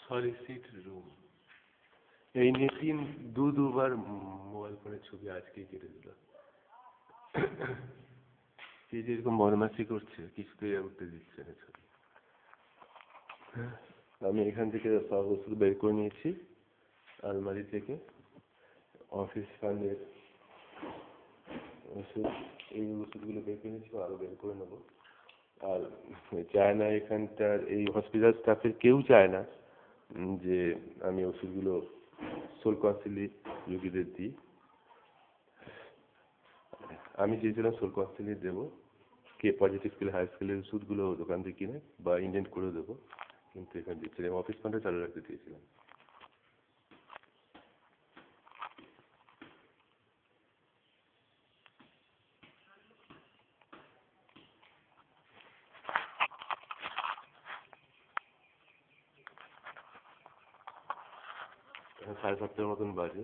Solicit room এই নিয়ে দুবার মোবাইল ফোনের ছবি আজকেই কেটে দিল। সে যেরকম বদমাশি করছে কিছুতেই উঠতে দিচ্ছে না ছবি। আমি এখান থেকে সব ওষুধ বের করে নিয়েছি আলমারি থেকে, অফিস ফান্ডের ওষুধ, এই ওষুধগুলো বের করে নিয়েছি, আরও বের করে নেবো। আর চায় না এখানটার এই হসপিটাল স্টাফের কেউ চায় না যে আমি ওষুধগুলো সোল কাউন্সিলি রোগীদের দিই। আমি চেয়েছিলাম সোল কাউন্সিলি দেবো, কে পজিটিভ স্কেল হাই স্কেলের ওষুধগুলো দোকান থেকে কিনে বা ইন্ডেন্ট করে দেবো, কিন্তু এখানে দিচ্ছিলাম, অফিস ফান্ডে চালু রাখতে দিয়েছিলাম। এখন 7:30 মতন বাজে।